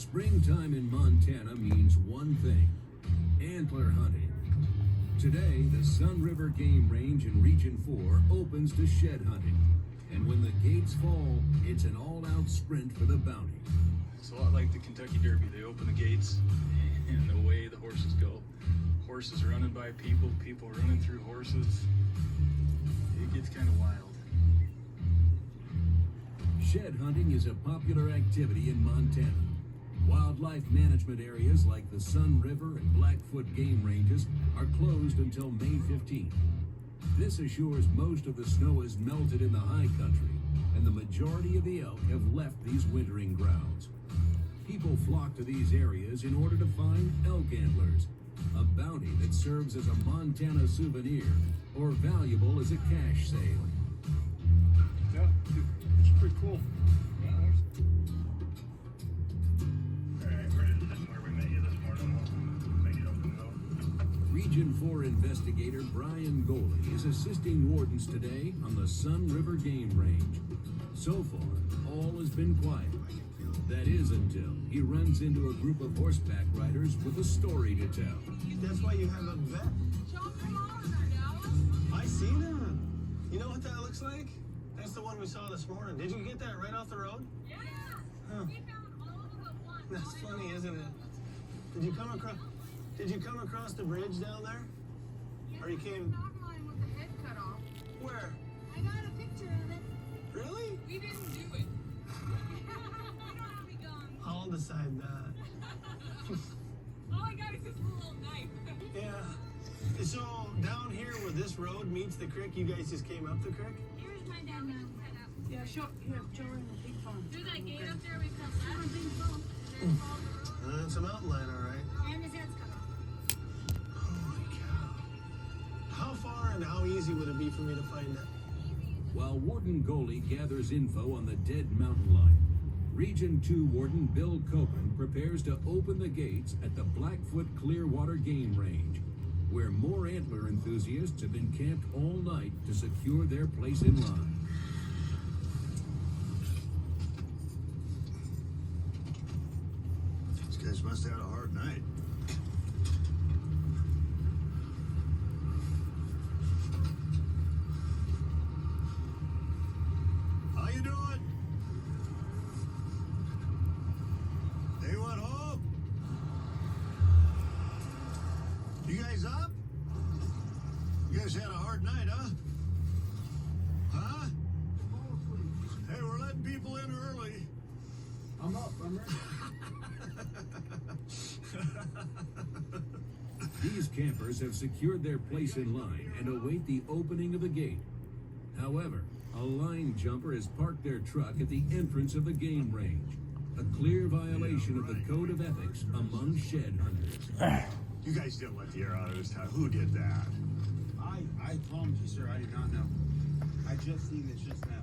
Springtime in Montana means one thing: antler hunting. Today, the Sun River Game Range in Region 4 opens to shed hunting. And when the gates fall, it's an all-out sprint for the bounty. It's a lot like the Kentucky Derby. They open the gates, and away the horses go. Horses running by people, people running through horses. It gets kind of wild. Shed hunting is a popular activity in Montana. Wildlife management areas like the Sun River and Blackfoot game ranges are closed until May 15th. This assures most of the snow is melted in the high country, and the majority of the elk have left these wintering grounds. People flock to these areas in order to find elk antlers, a bounty that serves as a Montana souvenir or valuable as a cash sale. Yeah, it's pretty cool. Region 4 investigator Brian Goley is assisting wardens today on the Sun River Game Range. So far, all has been quiet. That is until he runs into a group of horseback riders with a story to tell. That's why you have a vet. Show them your mom there, Dallas. I see them. You know what that looks like? That's the one we saw this morning. Did you get that right off the road? Yeah. Huh. We found all of them but one. That's funny, isn't it? Did you come across the bridge down there? Yeah, Or you came- Dog line with the head cut off. Where? I got a picture of it. Really? We didn't do it. We don't have any guns. I'll decide that. All I got is this little knife. Yeah. So down here where this road meets the creek, you guys just came up the creek? Here's my dad. We just head up. Yeah, show her in the big phone. Through that gate up there, we come left. On big phone. And then follow the road. It's a mountain lion, all right. And his head's cut off. Holy cow. How far and how easy would it be for me to find it? While Warden Goley gathers info on the dead mountain lion, Region 2 Warden Bill Copen prepares to open the gates at the Blackfoot Clearwater Game Range, where more antler enthusiasts have been camped all night to secure their place in line. These guys must have had a hard night. How you doing? Anyone home? You guys up? You guys had a hard night, huh? Huh? Hey, we're letting people in early. I'm up. I'm ready. These campers have secured their place in line and await the opening of the gate. However, a line jumper has parked their truck at the entrance of the game range, a clear violation of the code of ethics among shed hunters. You guys didn't let the air out of this time. Who did that? I promise you, sir, I did not know. I just seen this just now.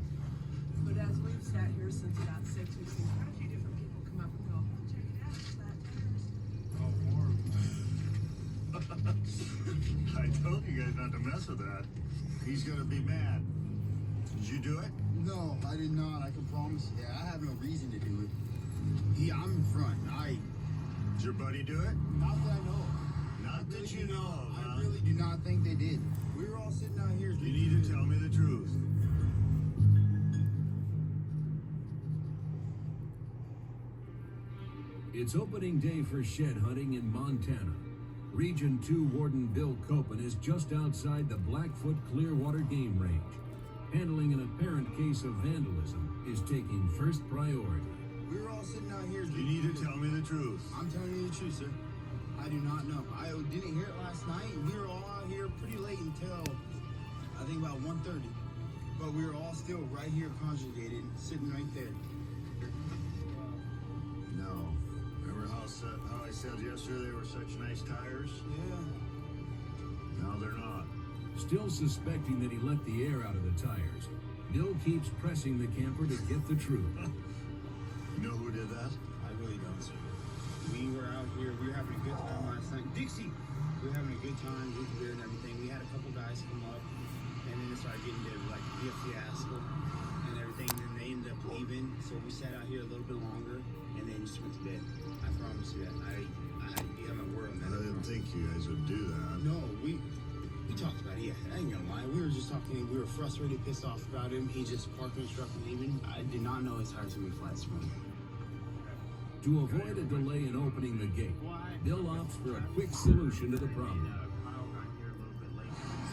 But as we've sat here since about 6, we've seen quite a few different people come up and go, check it out, it's that tires. Oh, horrible. I told you guys not to mess with that. He's gonna be mad. Did you do it? No, I did not. I can promise you that. I have no reason to do it. I'm in front. Did your buddy do it? Not that I know of. Not that you know of, huh? I really do not think they did. We were all sitting out here. You need to tell me the truth. It's opening day for shed hunting in Montana. Region 2 Warden Bill Copen is just outside the Blackfoot Clearwater Game Range. Handling an apparent case of vandalism is taking first priority. We were all sitting out here. You need to tell me the truth. I'm telling you the truth, sir. I do not know. I didn't hear it last night. We were all out here pretty late until, I think, about 1:30. But we were all still right here conjugated, sitting right there. No. Remember how I said yesterday they were such nice tires? Yeah. No, they're not. Still suspecting that he let the air out of the tires, Bill keeps pressing the camper to get the truth. You know who did that? I really don't, sir. We were out here. We were having a good time last night. Dixie! We were having a good time, drinking beer and everything. We had a couple guys come up, and then it started getting to, like, be a fiasco and everything. And then they ended up leaving, so we sat out here a little bit longer. and then just went to bed. I promise you that. You have my word on that. I didn't think you guys would do that. No, we talked about it. Yeah, I ain't gonna lie. We were just talking. We were frustrated, pissed off about him. He just parked his truck and leaving. I did not know his tires would be flat this morning. To avoid a delay in opening the gate, Bill opts for a quick solution to the problem.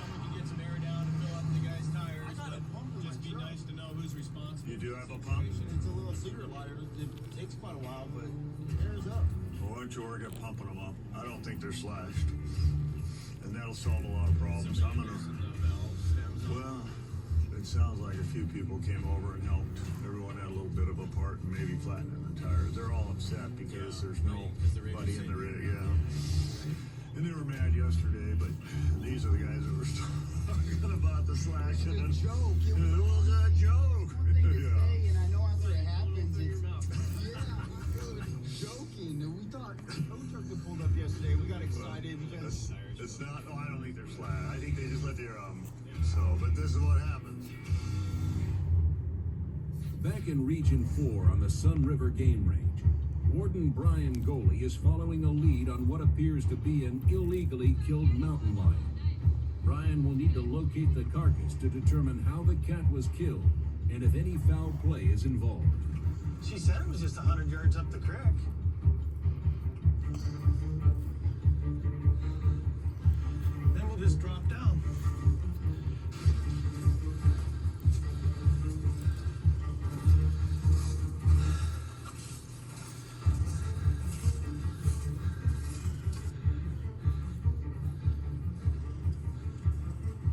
Someone can get some air down and fill up the guy's tires, but just be nice to know who's responsible. You do have a pump? It's a little cigarette lighter. It takes quite a while, but it airs up. Well, why don't you work at pumping them up? I don't think they're slashed. And that'll solve a lot of problems. I'm gonna... Well, it sounds like a few people came over and helped. Everyone had a little bit of a part in maybe flattening the tires. They're all upset because there's nobody in the rig. Yeah. And they were mad yesterday, but these are the guys that were talking about the slashing. It was a joke. It was a joke. One thing to Yeah. say, and I know after it happens, it's joking. And we thought tow truck that pulled up yesterday. We got excited. It's not. Oh, I don't think they're flat. I think they just let the air out. So, but this is what happens. Back in Region 4 on the Sun River Game Range, Warden Brian Goley is following a lead on what appears to be an illegally killed mountain lion. Brian will need to locate the carcass to determine how the cat was killed and if any foul play is involved. She said it was just 100 yards up the creek. Then we'll just drop down.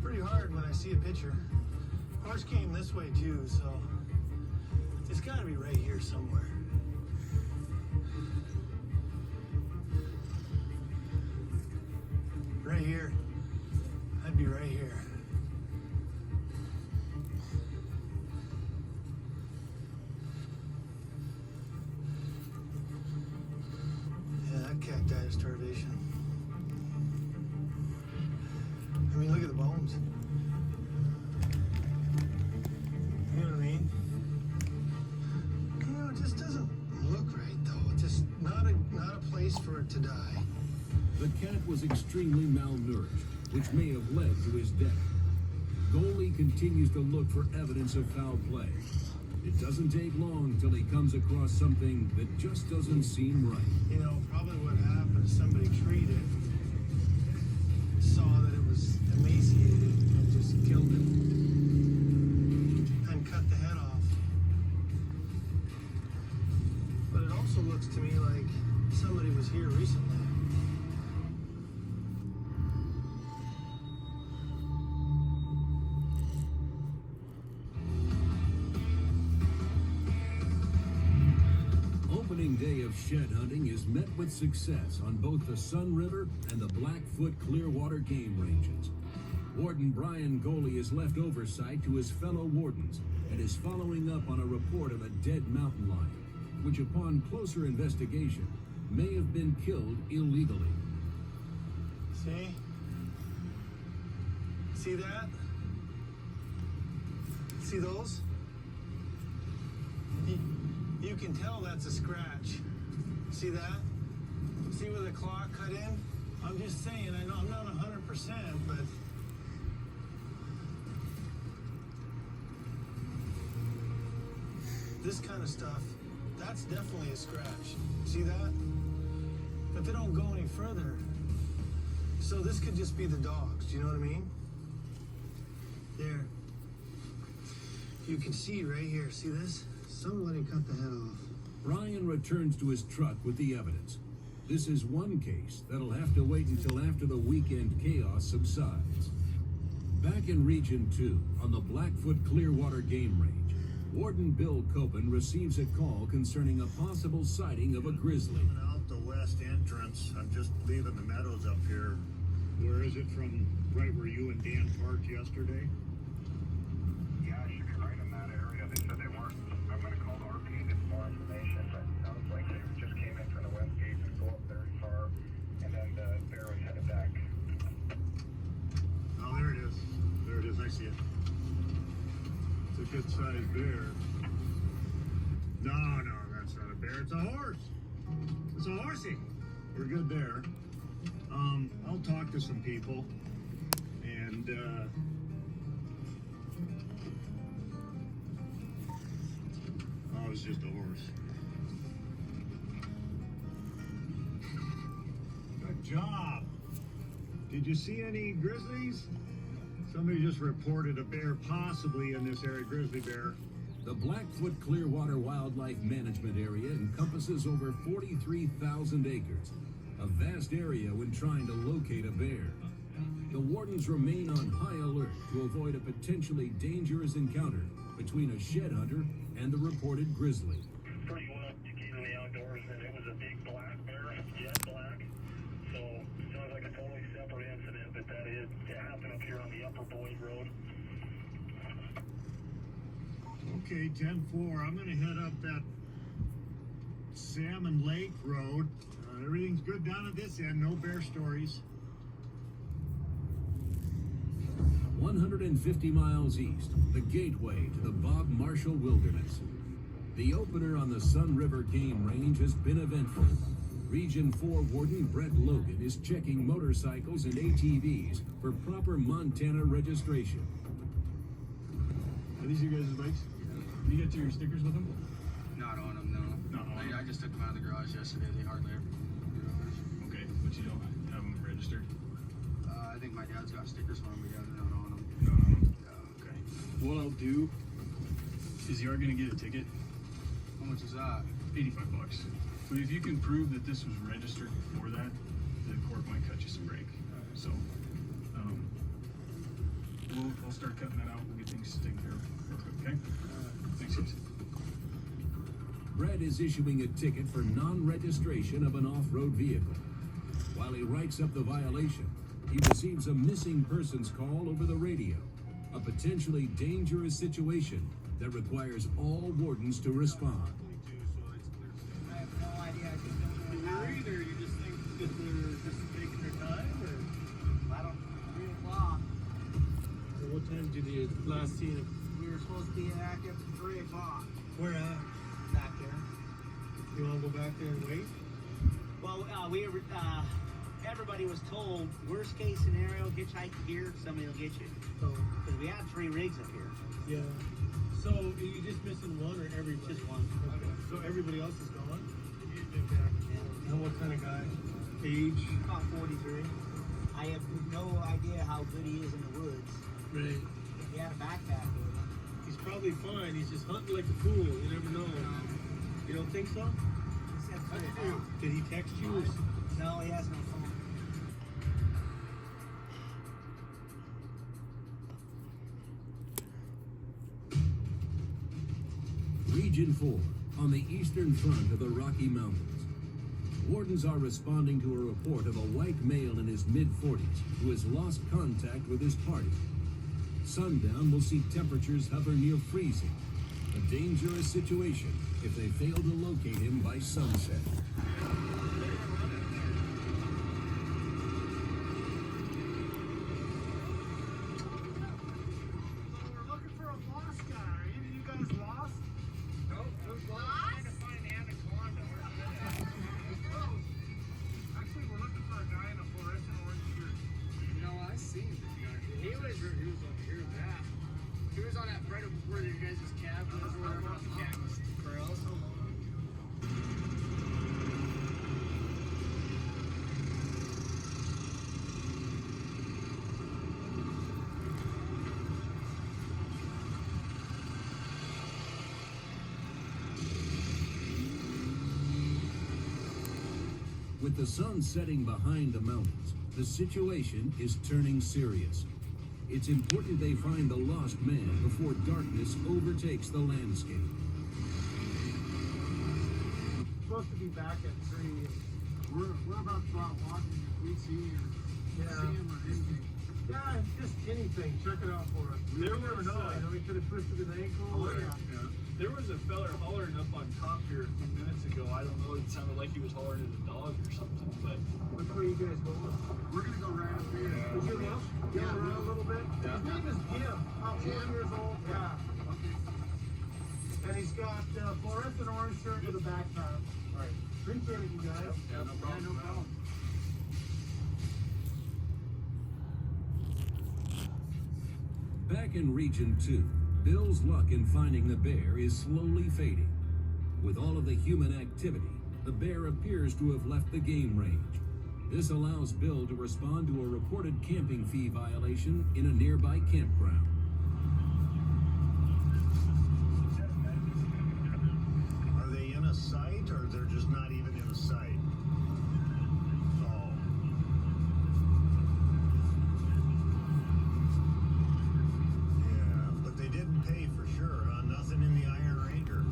Pretty hard when I see a picture. Horse came this way too, so it's got to be right here somewhere. Right here. I'd be right here. Yeah, that cat died of starvation. I mean, look at the bones. You know what I mean? You know, it just doesn't look right, though. It's just not a place for it to die. The cat was extremely malnourished, which may have led to his death. Goley continues to look for evidence of foul play. It doesn't take long till he comes across something that just doesn't seem right. You know, probably what happened is somebody treated it, saw that it was emaciated, and just killed it, and cut the head off. But it also looks to me like somebody was here recently. Opening day of shed hunting is met with success on both the Sun River and the Blackfoot Clearwater game ranges. Warden Brian Goley has left oversight to his fellow wardens and is following up on a report of a dead mountain lion, which upon closer investigation may have been killed illegally. See? See that? See those? You can tell that's a scratch. See that? See where the claw cut in? I'm just saying, I know I'm not 100%, but this kind of stuff, that's definitely a scratch. See that? But they don't go any further. So this could just be the dogs, do you know what I mean? There. You can see right here, see this? Somebody cut the head off. Brian returns to his truck with the evidence. This is one case that'll have to wait until after the weekend chaos subsides. Back in Region 2, on the Blackfoot Clearwater Game Range, Warden Bill Copen receives a call concerning a possible sighting of a grizzly. Coming out the west entrance. I'm just leaving the meadows up here. Where is it from? Right where you and Dan parked yesterday? Yeah, I should be right in that area. They said they weren't. I'm going to call the RP and get some more information, but it sounds like they just came in from the west gate and go up very far, and then the bear was headed back. Oh, there it is. There it is. I see it. It's a good-sized bear. No, that's not a bear. bear. It's a horse. It's a horsey. We're good there. I'll talk to some people. And, oh, it's just a horse. Good job. Did you see any grizzlies? Somebody just reported a bear possibly in this area, grizzly bear. The Blackfoot Clearwater Wildlife Management Area encompasses over 43,000 acres, a vast area when trying to locate a bear. The wardens remain on high alert to avoid a potentially dangerous encounter between a shed hunter and the reported grizzly. Pretty well educated in the outdoors, and it was a big black bear, jet black. So it sounds like a totally separate incident, but that is it happened up here on the Upper Boyd Road. Okay, 10-4. I'm gonna head up that Salmon Lake Road. Everything's good down at this end. No bear stories. 150 miles east, the gateway to the Bob Marshall Wilderness. The opener on the Sun River Game Range has been eventful. Region 4 Warden Brett Logan is checking motorcycles and ATVs for proper Montana registration. Are these your guys' bikes? Did you get your stickers with them? Not on them, no. Not on I them? just took them out of the garage yesterday. They hardly ever go in the garage. Okay, but you don't have them registered? I think my dad's got stickers on them, but yeah, they're not on them. No, no, no. Yeah. Okay. What I'll do is you are gonna get a ticket, How much is that? $85. But if you can prove that this was registered before that, the court might cut you some break. So, I'll start cutting that out. We'll get things taken care of real quick, okay? Thanks, guys. Brett is issuing a ticket for non-registration of an off-road vehicle. While he writes up the violation, he receives a missing persons call over the radio, a potentially dangerous situation that requires all wardens to respond. I have no idea. I just don't know how. Either you just think that they're just taking their time, or I don't. 3 o'clock. so what time did you last see them? We were supposed to be active at 3 o'clock. Where at? Back there. You want to go back there and wait? Well, everybody was told, worst case scenario, hitchhike here, somebody will get you. So, Because we had 3 rigs up here. yeah. So, are you just missing one or everybody? Just one. Okay. So everybody else is gone? And what kind of guy? Age? About 43. I have no idea how good he is in the woods. Right. He had a backpack with him. He's probably fine. He's just hunting like a fool. You never know. You don't think so? He said 3 o'clock. Did he text you? Or... No, he has no phone. Region 4, on the eastern front of the Rocky Mountains. Wardens are responding to a report of a white male in his mid-40s who has lost contact with his party. Sundown will see temperatures hover near freezing, a dangerous situation if they fail to locate him by sunset. We're looking for a lost guy. Are any of you guys lost? Nope, who's trying to find an anaconda. Actually, we're looking for a guy in a fluorescent orange shirt. You know, I seen this guy. He was over here. Yeah. He was on that right where you guys' cab was, or whatever. Not the cactus, the corrals. With the sun setting behind the mountains, the situation is turning serious. It's important they find the lost man before darkness overtakes the landscape. Supposed to be back at 3. We're about to go out walking. If we see or see him or anything. Yeah, just anything. Check it out for us. You never know. You know, he could have twisted an ankle. Oh, or... yeah. There was a feller hollering up on top here a few minutes ago. I don't know, it sounded like he was hollering at a dog or something, but Which way you guys going? We're gonna go right up here. Would you look? Get around a little bit? Yeah. His name is Jim. About 10 years old. Yeah. And he's got fluorescent orange shirt with a backpack. Appreciate it, you guys. Yeah, no problem. Back in Region 2, Bill's luck in finding the bear is slowly fading. With all of the human activity, the bear appears to have left the game range. This allows Bill to respond to a reported camping fee violation in a nearby campground. Are they in a site or they're just not even in a site? Oh. Yeah, but they didn't pay for sure, huh? Nothing in the Iron Ranger.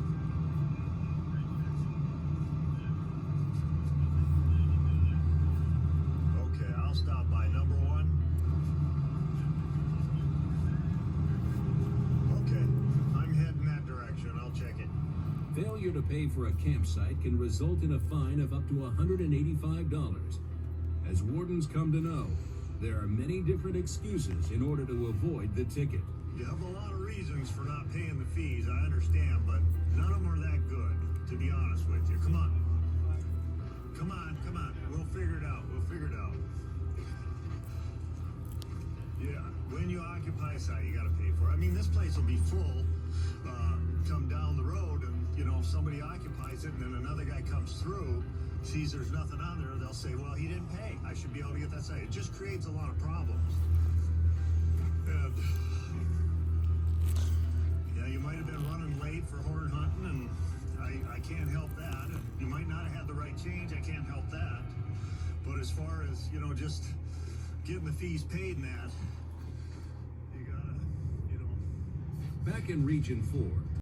Okay, I'll stop by. Number one. Okay, I'm heading that direction. I'll check it. Failure to pay for a campsite can result in a fine of up to $185. As wardens come to know, there are many different excuses in order to avoid the ticket. You have a lot of reasons for not paying the fees, I understand, but none of them are that good, to be honest with you. Come on. Come on, come on. We'll figure it out. We'll figure it out. Yeah, when you occupy a site, you gotta pay for it. I mean, this place will be full, come down the road, and, you know, if somebody occupies it and then another guy comes through, sees there's nothing on there, they'll say, well, he didn't pay. I should be able to get that site. It just creates a lot of problems. And, yeah, you might have been running late for horn hunting, and I can't help that. And you might not have had the right change. I can't help that. But as far as, you know, just getting the fees paid and that, you gotta, you know. Back in Region 4,